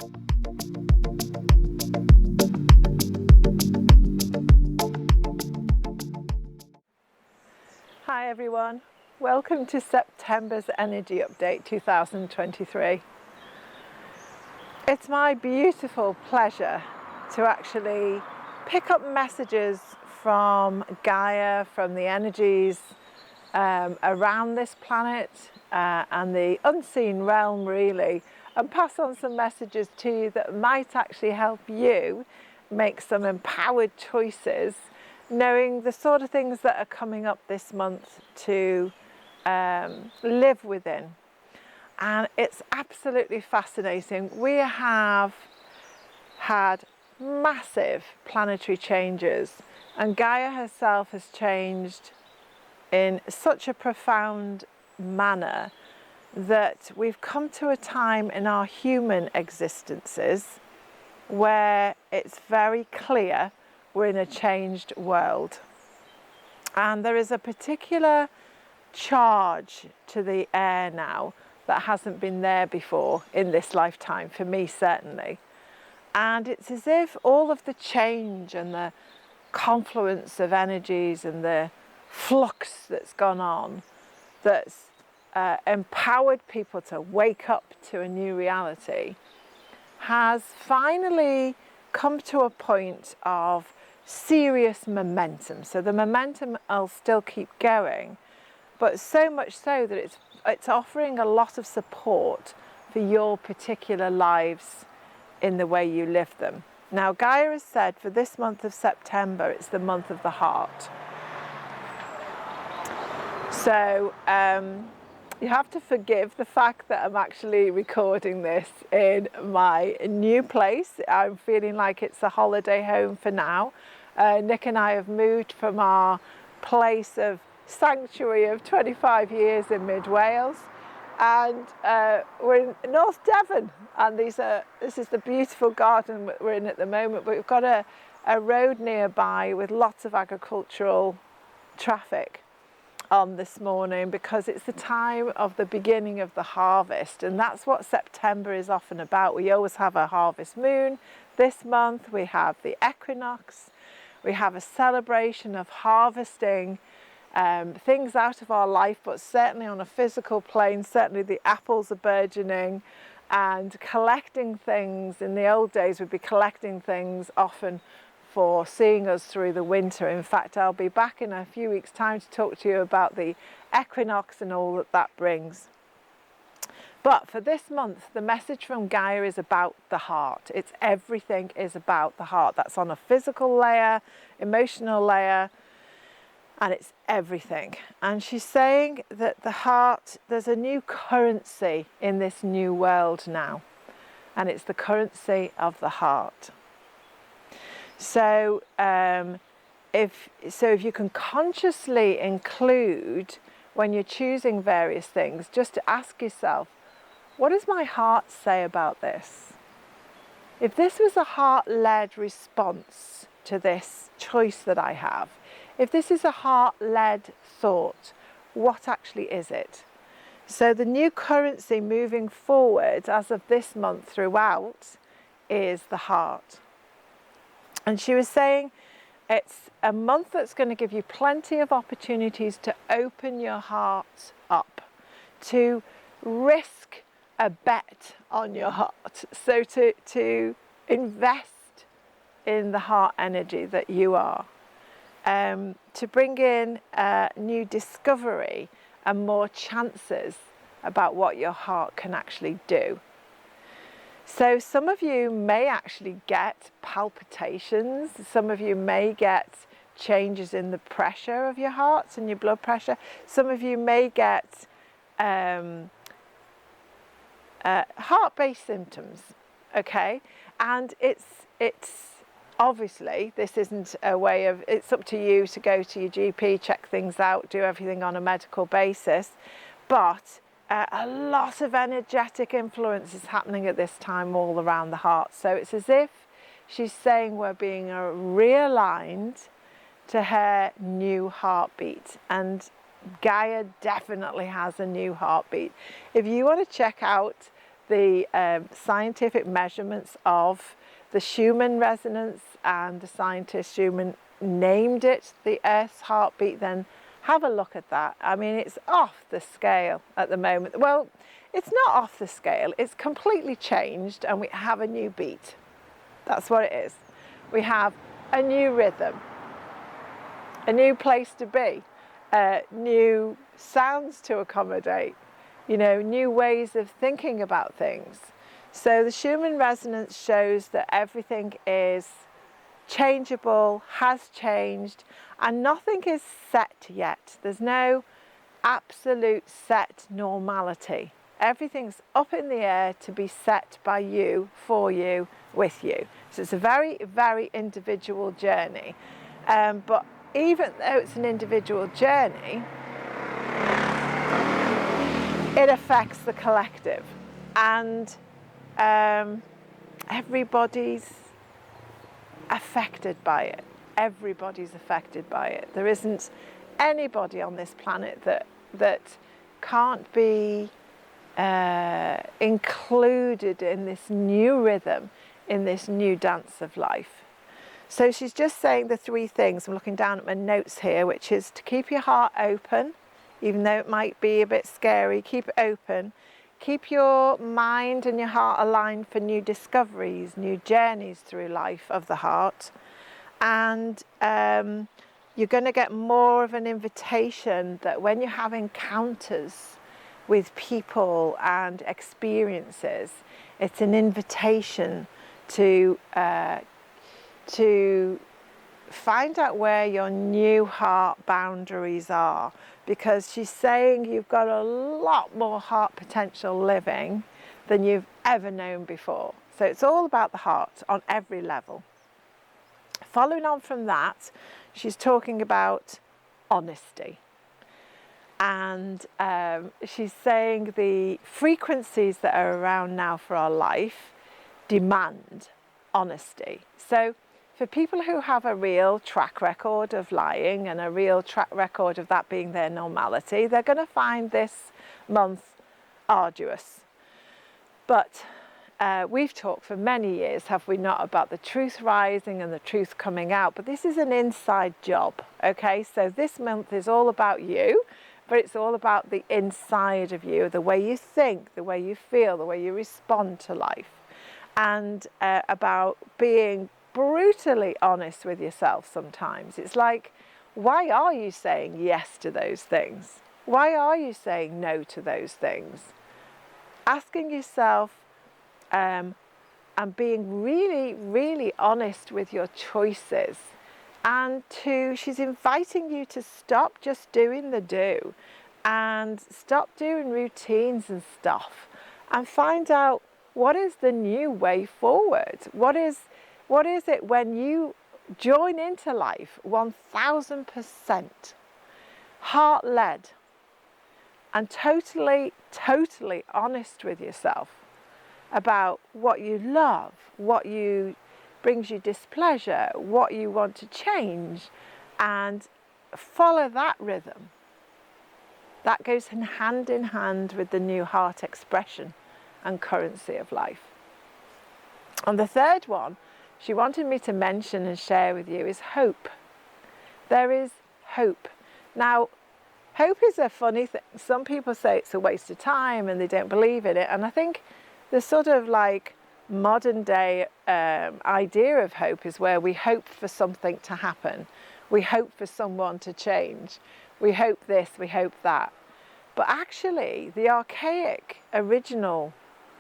Hi everyone, welcome to September's Energy Update 2023. It's my beautiful pleasure to actually pick up messages from Gaia, from the energies around this planet and the unseen realm really, and pass on some messages to you that might actually help you make some empowered choices, knowing the sort of things that are coming up this month to live within. And it's absolutely fascinating. We have had massive planetary changes, and Gaia herself has changed in such a profound manner that we've come to a time in our human existences where it's very clear we're in a changed world. And there is a particular charge to the air now that hasn't been there before in this lifetime, for me certainly. And it's as if all of the change and the confluence of energies and the flux that's gone on, that's empowered people to wake up to a new reality, has finally come to a point of serious momentum. So the momentum will still keep going, but so much so that it's offering a lot of support for your particular lives in the way you live them. Now, Gaia has said for this month of September, it's the month of the heart. So you have to forgive the fact that I'm actually recording this in my new place. I'm feeling like it's a holiday home for now. Nick and I have moved from our place of sanctuary of 25 years in mid-Wales, and we're in North Devon, and this is the beautiful garden we're in at the moment, but we've got a road nearby with lots of agricultural traffic on this morning because it's the time of the beginning of the harvest, and that's what September is often about. We always have a harvest moon. This month we have the equinox. We have a celebration of harvesting things out of our life, but certainly on a physical plane, certainly the apples are burgeoning, and collecting things. In the old days, we'd be collecting things often for seeing us through the winter. In fact, I'll be back in a few weeks' time to talk to you about the equinox and all that that brings. But for this month, the message from Gaia is about the heart. It's everything is about the heart. That's on a physical layer, emotional layer, and it's everything. And she's saying that the heart, there's a new currency in this new world now, and it's the currency of the heart. So if you can consciously include, when you're choosing various things, just to ask yourself, what does my heart say about this? If this was a heart-led response to this choice that I have, if this is a heart-led thought, what actually is it? So the new currency moving forward as of this month throughout is the heart. And she was saying it's a month that's going to give you plenty of opportunities to open your heart up, to risk a bet on your heart. So to invest in the heart energy that you are. To bring in new discovery and more chances about what your heart can actually do. So some of you may actually get palpitations, some of you may get changes in the pressure of your heart and your blood pressure, some of you may get heart-based symptoms, okay? And it's obviously, this isn't a way of, it's up to you to go to your GP, check things out, do everything on a medical basis, but a lot of energetic influence is happening at this time all around the heart. So it's as if she's saying we're being realigned to her new heartbeat, and Gaia definitely has a new heartbeat. If you want to check out the scientific measurements of the Schumann resonance, and the scientist Schumann named it the Earth's heartbeat, then have a look at that. I mean, it's off the scale at the moment. Well, it's not off the scale, it's completely changed, and we have a new beat. That's what it is. We have a new rhythm, a new place to be, new sounds to accommodate, you know, new ways of thinking about things. So the Schumann resonance shows that everything is changeable, has changed, and nothing is set yet. There's no absolute set normality. Everything's up in the air to be set by you, for you, with you. So it's a very, very individual journey. But even though it's an individual journey, it affects the collective. And everybody's affected by it. Everybody's affected by it. There isn't anybody on this planet that can't be included in this new rhythm, in this new dance of life. So she's just saying the three things. I'm looking down at my notes here, which is to keep your heart open, even though it might be a bit scary. Keep it open. Keep your mind and your heart aligned for new discoveries, new journeys through life of the heart. And you're going to get more of an invitation that when you have encounters with people and experiences, it's an invitation to find out where your new heart boundaries are, because she's saying you've got a lot more heart potential living than you've ever known before. So it's all about the heart on every level. Following on from that, she's talking about honesty. And she's saying the frequencies that are around now for our life demand honesty. So for people who have a real track record of lying and a real track record of that being their normality, they're going to find this month arduous. But we've talked for many years, have we not, about the truth rising and the truth coming out. But this is an inside job, okay? So this month is all about you, but it's all about the inside of you, the way you think, the way you feel, the way you respond to life, and about being brutally honest with yourself sometimes. It's like, why are you saying yes to those things? Why are you saying no to those things? Asking yourself and being really, really honest with your choices. And she's inviting you to stop just doing the do and stop doing routines and stuff and find out what is the new way forward. What is it when you join into life 1000% heart-led and totally, totally honest with yourself about what you love, what brings you displeasure, what you want to change, and follow that rhythm. That goes hand in hand with the new heart expression and currency of life. And the third one she wanted me to mention and share with you is hope. There is hope. Now, hope is a funny thing. Some people say it's a waste of time and they don't believe in it. And I think the sort of like modern day idea of hope is where we hope for something to happen. We hope for someone to change. We hope this, we hope that. But actually, the archaic original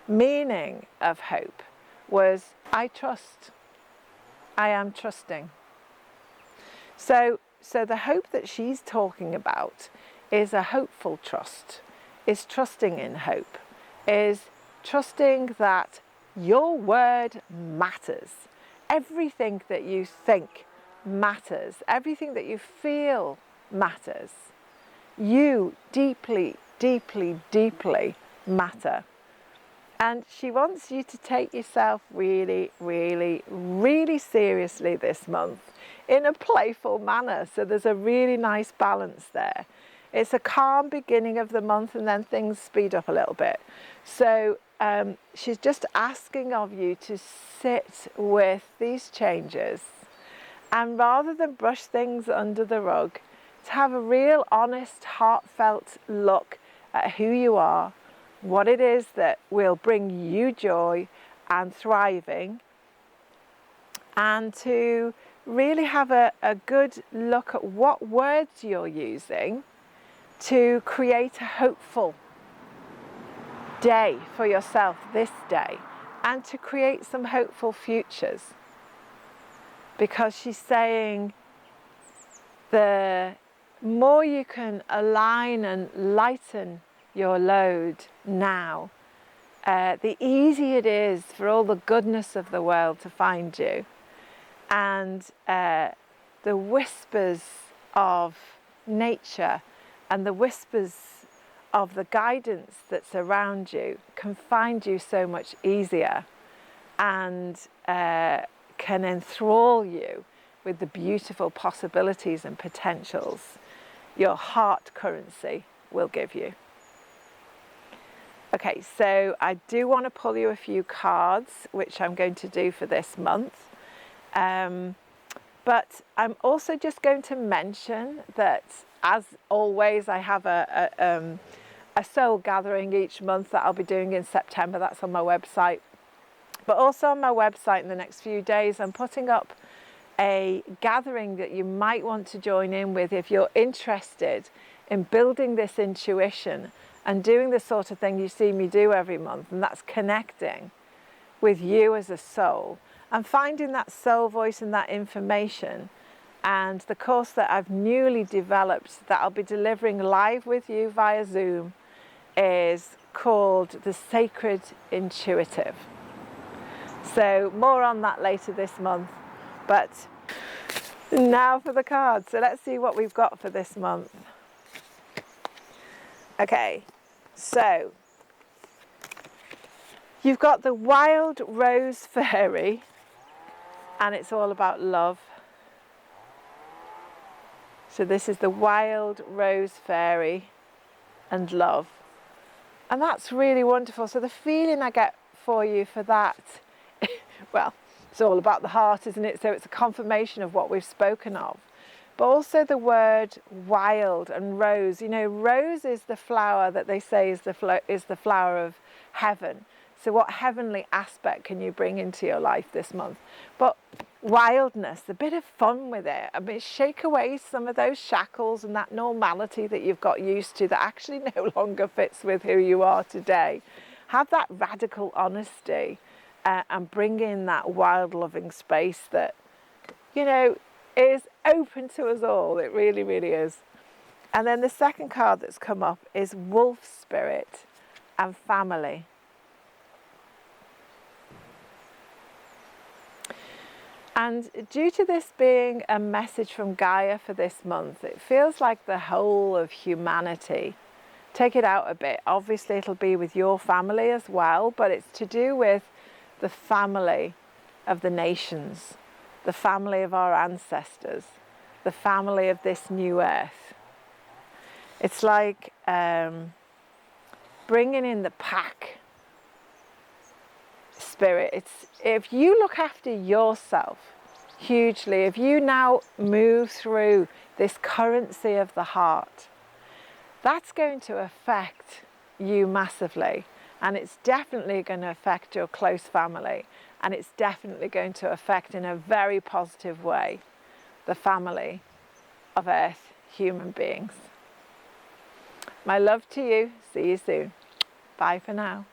meaning of hope was, I trust. I am trusting. So the hope that she's talking about is a hopeful trust, is trusting in hope, is trusting that your word matters. Everything that you think matters. Everything that you feel matters. You deeply, deeply, deeply matter. And she wants you to take yourself really, really, really seriously this month in a playful manner. So there's a really nice balance there. It's a calm beginning of the month and then things speed up a little bit. So she's just asking of you to sit with these changes, and rather than brush things under the rug, to have a real honest, heartfelt look at who you are, what it is that will bring you joy and thriving, and to really have a good look at what words you're using to create a hopeful day for yourself this day, and to create some hopeful futures. Because she's saying the more you can align and lighten your load now, the easier it is for all the goodness of the world to find you. And the whispers of nature and the whispers of the guidance that's around you can find you so much easier, and can enthrall you with the beautiful possibilities and potentials your heart currency will give you. Okay, so I do want to pull you a few cards, which I'm going to do for this month. But I'm also just going to mention that, as always, I have a soul gathering each month that I'll be doing in September. That's on my website. But also on my website in the next few days, I'm putting up a gathering that you might want to join in with if you're interested in building this intuition and doing the sort of thing you see me do every month, and that's connecting with you as a soul and finding that soul voice and that information. And the course that I've newly developed that I'll be delivering live with you via Zoom is called The Sacred Intuitive. So more on that later this month. But now for the cards. So let's see what we've got for this month. Okay, so you've got the Wild Rose Fairy, and it's all about love. So this is the Wild Rose Fairy and love. And that's really wonderful. So the feeling I get for you for that, well, it's all about the heart, isn't it? So it's a confirmation of what we've spoken of. But also the word wild and rose. You know, rose is the flower that they say is the flower of heaven. So what heavenly aspect can you bring into your life this month? But wildness, a bit of fun with it. I mean, shake away some of those shackles and that normality that you've got used to that actually no longer fits with who you are today. Have that radical honesty and bring in that wild loving space that, you know, is open to us all. It really, really is. And then the second card that's come up is Wolf Spirit and Family. And due to this being a message from Gaia for this month, it feels like the whole of humanity. Take it out a bit. Obviously, it'll be with your family as well, but it's to do with the family of the nations, the family of our ancestors, the family of this new earth. It's like bringing in the pack spirit. It's if you look after yourself hugely, if you now move through this currency of the heart, that's going to affect you massively, and it's definitely going to affect your close family, and it's definitely going to affect in a very positive way the family of Earth human beings. My love to you. See you soon. Bye for now.